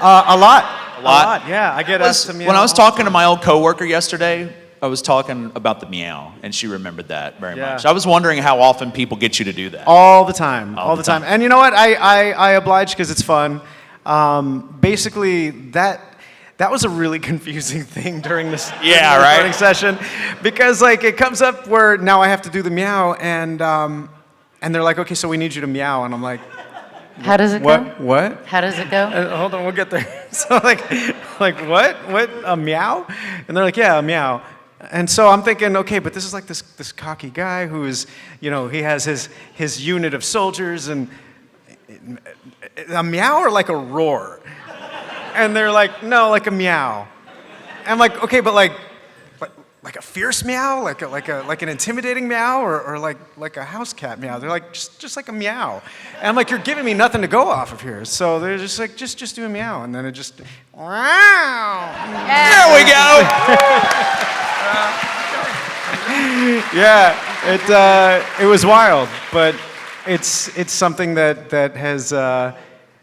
A lot. A lot? Yeah, I get asked to meow. When I was all the talking to time. my old coworker yesterday, I was talking about the meow, and she remembered that very Yeah. much. I was wondering how often people get you to do that. All the time. All All the the time. time. And you know what? I oblige because it's fun. Basically, that was a really confusing thing during this Yeah, the right? recording session, because like it comes up where now I have to do the meow, and they're like, okay, so we need you to meow, and I'm like, How does it what? go? What? How does it go? Hold on, we'll get there. So like what? What? A meow? And they're like, yeah, a meow. And so I'm thinking, okay, but this is like this cocky guy who is, he has his unit of soldiers, and a meow or like a roar? And they're like, no, like a meow. And I'm like, okay, but like a fierce meow, like an intimidating meow, or like a house cat meow. They're like, just like a meow. And I'm like, you're giving me nothing to go off of here. So they're just like, just do a meow, and then it just, wow. There we go! Yeah, it was wild, but it's something that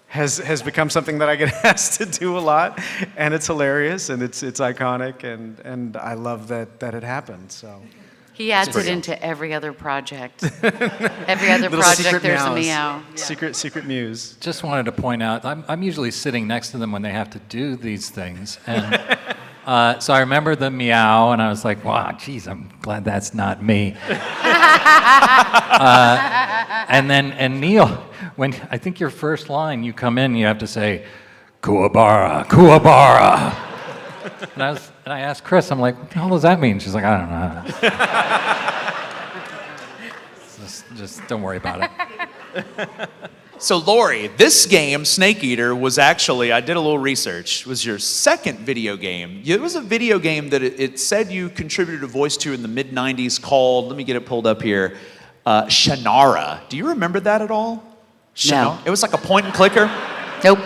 has become something that I get asked to do a lot, and it's hilarious, and it's iconic, and I love that it happened. So He adds it into every other project. Every other Little project, secret there's a meows. meow. Secret muse. Just wanted to point out, I'm usually sitting next to them when they have to do these things. And so I remember the meow, and I was like, wow, geez, I'm glad that's not me. And Neil, when I think your first line, you come in, you have to say, Kuwabara, Kuwabara. And I asked Chris, I'm like, what the hell does that mean? She's like, I don't know. Just don't worry about it. So Lori, this game, Snake Eater, was actually, I did a little research, was your second video game. It was a video game that it said you contributed a voice to in the mid-90s called, let me get it pulled up here, Shannara. Do you remember that at all? No. It was like a point and clicker. Nope,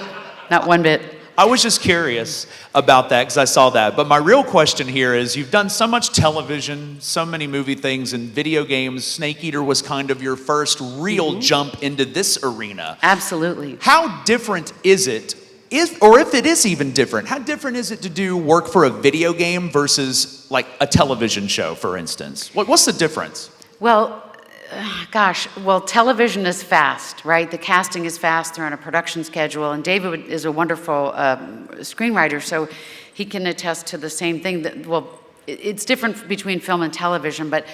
not one bit. I was just curious about that because I saw that. But my real question here is, you've done so much television, so many movie things, and video games. Snake Eater was kind of your first real jump into this arena. Absolutely. How different is it, or if it is even different, how different is it to do work for a video game versus like a television show, for instance? What's the difference? Well, gosh, well, television is fast, right? The casting is fast. They're on a production schedule. And David is a wonderful screenwriter, so he can attest to the same thing. That, well, it's different between film and television, but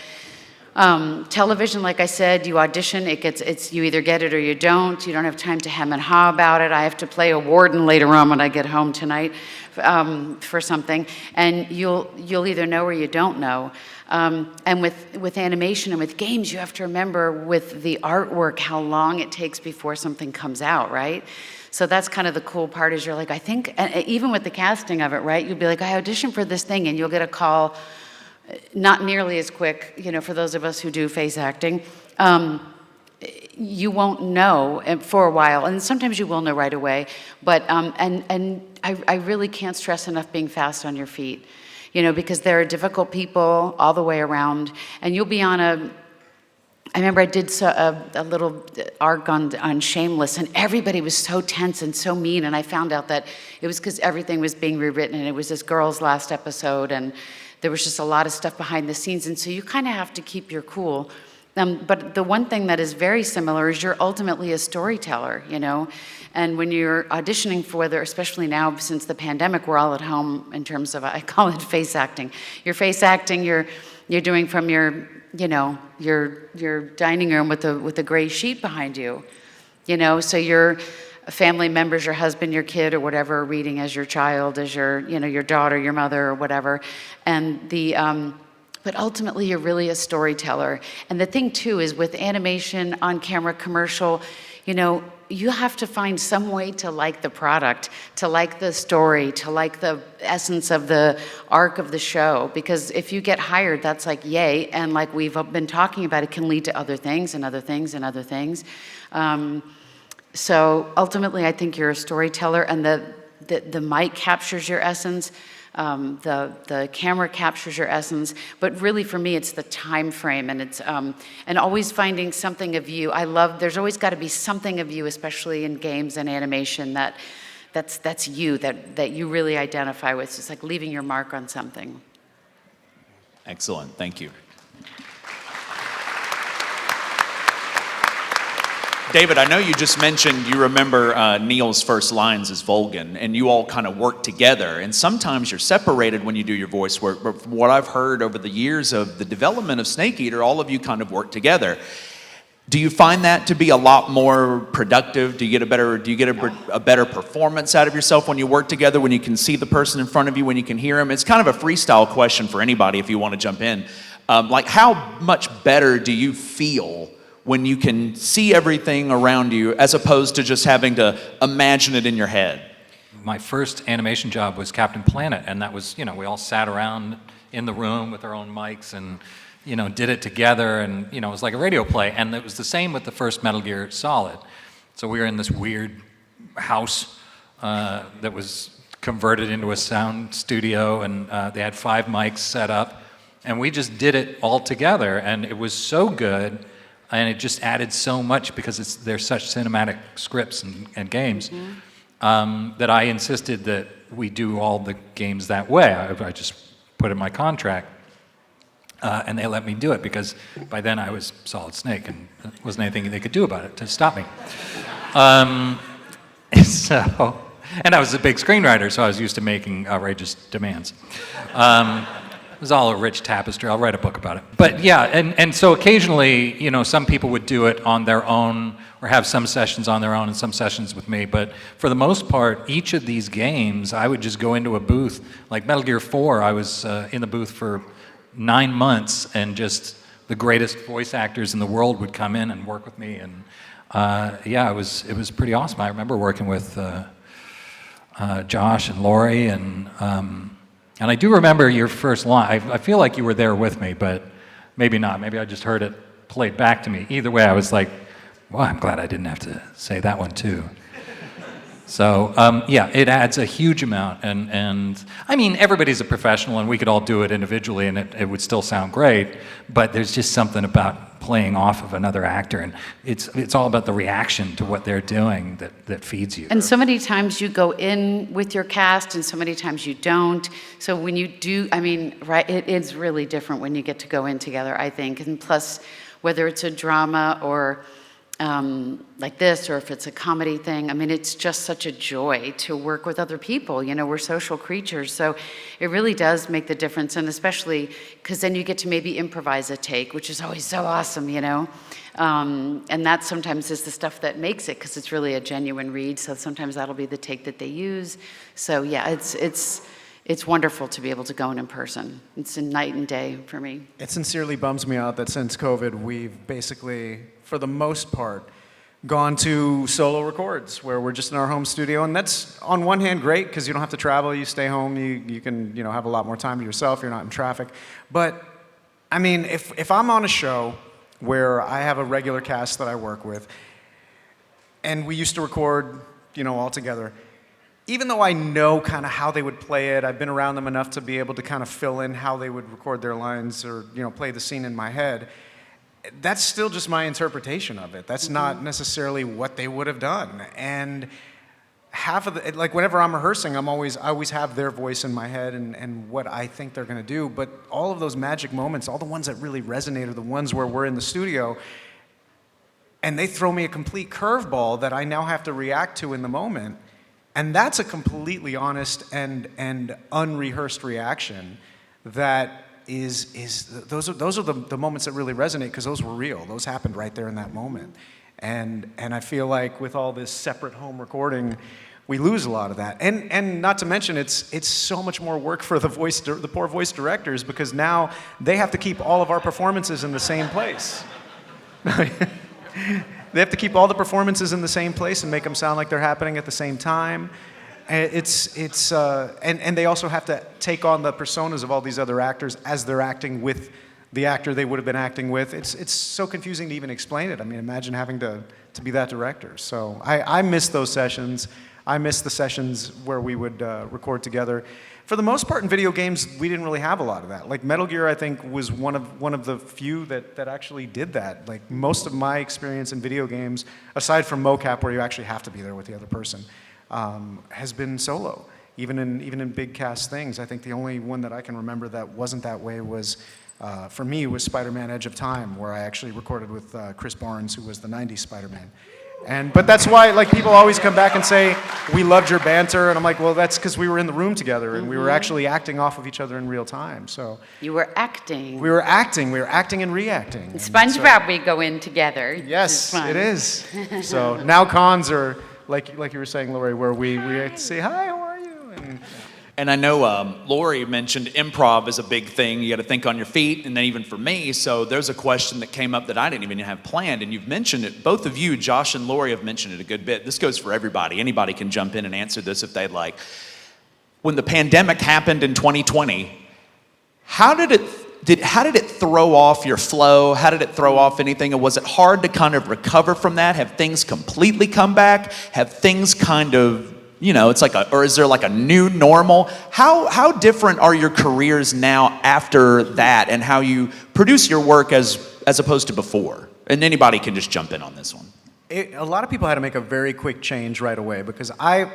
television, like I said, you audition, you either get it or you don't. You don't have time to hem and haw about it. I have to play a warden later on when I get home tonight for something, and you'll either know or you don't know. And with animation and with games, you have to remember with the artwork how long it takes before something comes out, right? So that's kind of the cool part is you're like, I think, and even with the casting of it, right? You'll be like, I auditioned for this thing, and you'll get a call, not nearly as quick, for those of us who do face acting. You won't know for a while, and sometimes you will know right away. But and I really can't stress enough being fast on your feet. Because there are difficult people all the way around, and you'll be on I remember I did a little arc on Shameless, and everybody was so tense and so mean, and I found out that it was because everything was being rewritten, and it was this girl's last episode, and there was just a lot of stuff behind the scenes, and so you kind of have to keep your cool. But the one thing that is very similar is you're ultimately a storyteller, And when you're auditioning for whether, especially now since the pandemic, we're all at home in terms of, I call it face acting. Your face acting, you're doing from your dining room with a gray sheet behind you, So your family members, your husband, your kid, or whatever, are reading as your child, as your daughter, your mother, or whatever, and but ultimately, you're really a storyteller. And the thing, too, is with animation, on-camera, commercial, you have to find some way to like the product, to like the story, to like the essence of the arc of the show. Because if you get hired, that's like, yay. And like we've been talking about, it can lead to other things and other things and other things. So ultimately, I think you're a storyteller, and the mic captures your essence. The camera captures your essence, but really for me, it's the time frame, and it's and always finding something of you. There's always got to be something of you, especially in games and animation, that's you, that you really identify with. It's just like leaving your mark on something. Excellent, thank you. David, I know you just mentioned you remember Neil's first lines as Volgin, and you all kind of work together, and sometimes you're separated when you do your voice work, but from what I've heard over the years of the development of Snake Eater, all of you kind of work together. Do you find that to be a lot more productive? Do you get a better performance out of yourself when you work together, when you can see the person in front of you, when you can hear them? It's kind of a freestyle question for anybody if you want to jump in. Like, how much better do you feel when you can see everything around you as opposed to just having to imagine it in your head? My first animation job was Captain Planet, and that was, we all sat around in the room with our own mics and, did it together, and, it was like a radio play. And it was the same with the first Metal Gear Solid. So we were in this weird house that was converted into a sound studio, and they had 5 mics set up, and we just did it all together, and it was so good. And it just added so much because they're such cinematic scripts and games that I insisted that we do all the games that way. I just put in my contract, and they let me do it because by then I was Solid Snake, and there wasn't anything they could do about it to stop me. And I was a big screenwriter, so I was used to making outrageous demands. It was all a rich tapestry. I'll write a book about it. But yeah, and so occasionally, some people would do it on their own or have some sessions on their own and some sessions with me. But for the most part, each of these games, I would just go into a booth. Like Metal Gear 4, I was in the booth for 9 months, and just the greatest voice actors in the world would come in and work with me. And yeah, it was pretty awesome. I remember working with Josh and Laurie, and I do remember your first line. I feel like you were there with me, but maybe not. Maybe I just heard it played back to me. Either way, I was like, well, I'm glad I didn't have to say that one too. So yeah, it adds a huge amount, and I mean, everybody's a professional, and we could all do it individually, and it would still sound great. But there's just something about playing off of another actor, and it's all about the reaction to what they're doing that feeds you. And so many times you go in with your cast, and so many times you don't. So when you do, I mean, right, it's really different when you get to go in together, I think. And plus, whether it's a drama or like this, or if it's a comedy thing, I mean, it's just such a joy to work with other people. You know, we're social creatures, so it really does make the difference, and especially because then you get to maybe improvise a take, which is always so awesome, you know. And that sometimes is the stuff that makes it, because it's really a genuine read, so sometimes that'll be the take that they use. So yeah, it's wonderful to be able to go in person. It's a night and day for me. It sincerely bums me out that since COVID, we've basically, for the most part, gone to solo records where we're just in our home studio. And that's, on one hand, great because you don't have to travel. You stay home. You can have a lot more time to yourself. You're not in traffic. But, I mean, if I'm on a show where I have a regular cast that I work with, and we used to record, all together, even though I know kind of how they would play it, I've been around them enough to be able to kind of fill in how they would record their lines or, play the scene in my head. That's still just my interpretation of it. That's not necessarily what they would have done. And half of the, like whenever I'm rehearsing, I always have their voice in my head and what I think they're gonna do. But all of those magic moments, all the ones that really resonate are the ones where we're in the studio and they throw me a complete curveball that I now have to react to in the moment. And that's a completely honest and unrehearsed reaction that those are the moments that really resonate because those were real. Those happened right there in that moment. And I feel like with all this separate home recording, we lose a lot of that. And not to mention, it's so much more work for the poor voice directors because now they have to keep all of our performances in the same place. They have to keep all the performances in the same place and make them sound like they're happening at the same time. And and they also have to take on the personas of all these other actors as they're acting with the actor they would have been acting with. It's so confusing to even explain it. I mean, imagine having to be that director. So I miss those sessions. I miss the sessions where we would record together. For the most part in video games, we didn't really have a lot of that. Like Metal Gear, I think, was one of the few that actually did that. Like most of my experience in video games, aside from mocap where you actually have to be there with the other person, has been solo. Even in big cast things, I think the only one that I can remember that wasn't that way was, for me, was Spider-Man: Edge of Time, where I actually recorded with Chris Barnes, who was the '90s Spider-Man. But that's why, like, people always come back and say, we loved your banter, and I'm like, well, that's because we were in the room together, and we were actually acting off of each other in real time, so. You were acting. We were acting and reacting. SpongeBob, we go in together. Yes, it is. So now cons are, like you were saying, Lori, where we say, hi, how are you? And I know Lori mentioned improv is a big thing. You got to think on your feet, and then even for me. So there's a question that came up that I didn't even have planned, and you've mentioned it. Both of you, Josh and Lori, have mentioned it a good bit. This goes for everybody. Anybody can jump in and answer this if they'd like. When the pandemic happened in 2020, how did it throw off your flow? How did it throw off anything? And was it hard to kind of recover from that? Have things completely come back? Have things kind of, it's like or is there like a new normal? How different are your careers now after that and how you produce your work as opposed to before? And anybody can just jump in on this one. A lot of people had to make a very quick change right away because I've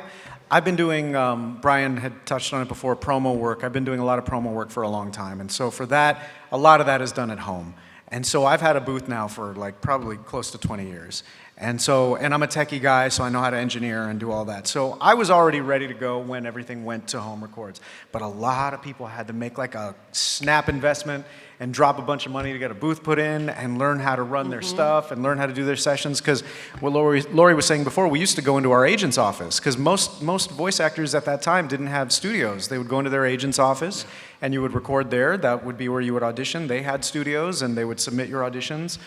been doing, Brian had touched on it before, promo work. I've been doing a lot of promo work for a long time. And so for that, a lot of that is done at home. And so I've had a booth now for like probably close to 20 years. And I'm a techie guy, so I know how to engineer and do all that. So I was already ready to go when everything went to home records. But a lot of people had to make like a snap investment and drop a bunch of money to get a booth put in and learn how to run their stuff and learn how to do their sessions. Because what Lori was saying before, we used to go into our agent's office because most voice actors at that time didn't have studios. They would go into their agent's office and you would record there. That would be where you would audition. They had studios and they would submit your auditions.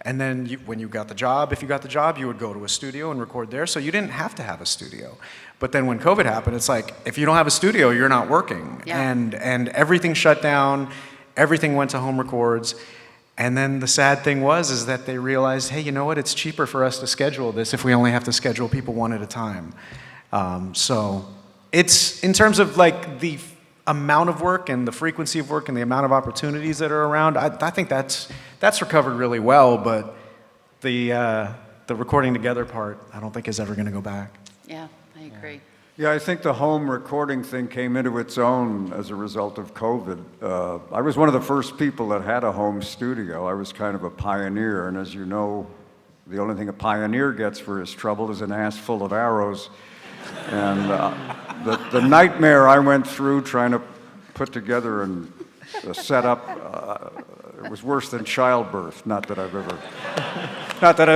And then when you got the job, if you got the job, you would go to a studio and record there. So you didn't have to have a studio. But then when COVID happened, it's like, if you don't have a studio, you're not working. Yeah. And everything shut down. Everything went to home records. And then the sad thing is that they realized, hey, you know what? It's cheaper for us to schedule this if we only have to schedule people one at a time. So it's, in terms of like the amount of work and the frequency of work and the amount of opportunities that are around, I think that's recovered really well, but the recording together part, I don't think is ever gonna go back. Yeah, I agree. Yeah, I think the home recording thing came into its own as a result of COVID. I was one of the first people that had a home studio. I was kind of a pioneer, and as you know, the only thing a pioneer gets for his trouble is an ass full of arrows. And the nightmare I went through trying to put together a setup, it was worse than childbirth. Not that I've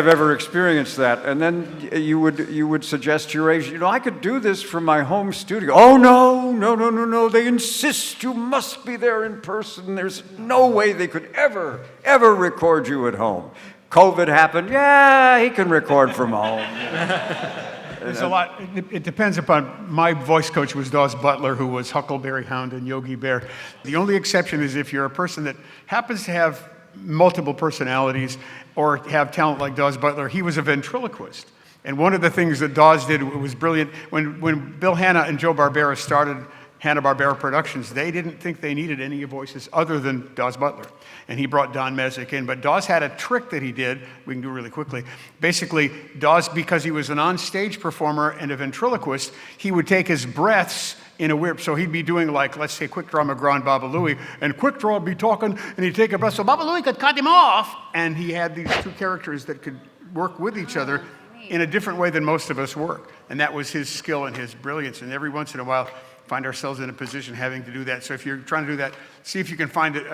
ever experienced that. And then you would suggest to your agent, I could do this from my home studio. Oh, no. They insist you must be there in person. There's no way they could ever record you at home. COVID happened. Yeah, he can record from home. There's a lot. It depends upon. My voice coach was Dawes Butler, who was Huckleberry Hound and Yogi Bear. The only exception is if you're a person that happens to have multiple personalities or have talent like Dawes Butler. He was a ventriloquist. And one of the things that Dawes did was brilliant. When Bill Hanna and Joe Barbera started Hanna-Barbera Productions, they didn't think they needed any voices other than Dawes Butler. And he brought Don Mezek in. But Dawes had a trick that he did, we can do really quickly. Basically, Dawes, because he was an on-stage performer and a ventriloquist, he would take his breaths in a weird, so he'd be doing like, let's say, Quick Draw McGraw and Baba Louie, and Quick Draw would be talking, and he'd take a breath, so Baba Louie could cut him off. And he had these two characters that could work with each other in a different way than most of us work. And that was his skill and his brilliance. And every once in a while, find ourselves in a position having to do that. So if you're trying to do that, see if you can find it.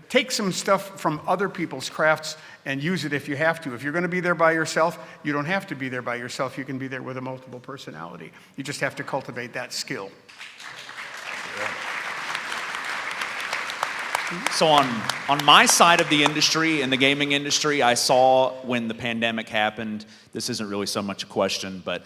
Take some stuff from other people's crafts and use it if you have to. If you're going to be there by yourself, you don't have to be there by yourself. You can be there with a multiple personality. You just have to cultivate that skill. So on my side of the industry, in the gaming industry, I saw when the pandemic happened, this isn't really so much a question, but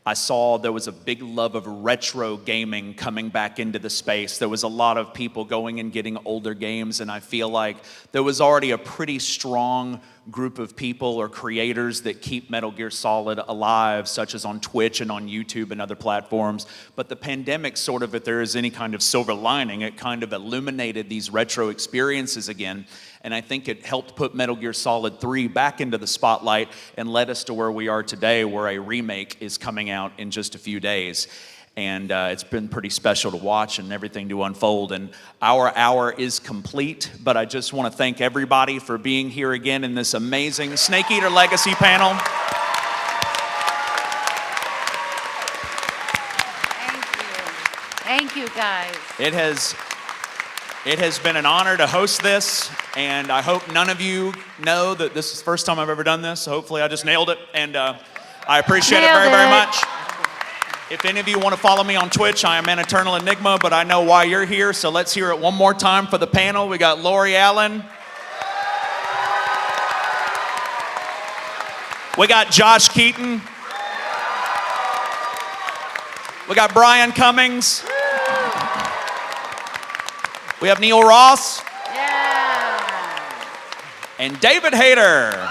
I saw there was a big love of retro gaming coming back into the space. There was a lot of people going and getting older games, and I feel like there was already a pretty strong group of people or creators that keep Metal Gear Solid alive, such as on Twitch and on YouTube and other platforms. But the pandemic sort of, if there is any kind of silver lining, it kind of illuminated these retro experiences again. And I think it helped put Metal Gear Solid 3 back into the spotlight and led us to where we are today, where a remake is coming out in just a few days. And it's been pretty special to watch and everything to unfold. And our hour is complete, but I just want to thank everybody for being here again in this amazing Snake Eater Legacy panel. Thank you, guys. It has been an honor to host this, and I hope none of you know that this is the first time I've ever done this. So hopefully I just nailed it, and I appreciate it very, very much. If any of you want to follow me on Twitch, I am AnEternalEnigma, but I know why you're here, so let's hear it one more time for the panel. We got Lori Allen. We got Josh Keaton. We got Brian Cummings. We have Neil Ross. Yeah. And David Hayter.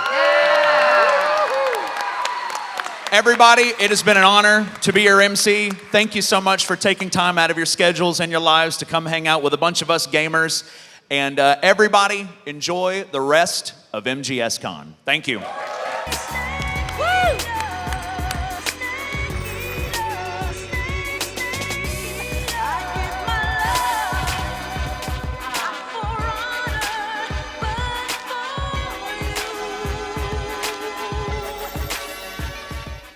Everybody, it has been an honor to be your MC. Thank you so much for taking time out of your schedules and your lives to come hang out with a bunch of us gamers. And everybody, enjoy the rest of MGSCON. Thank you.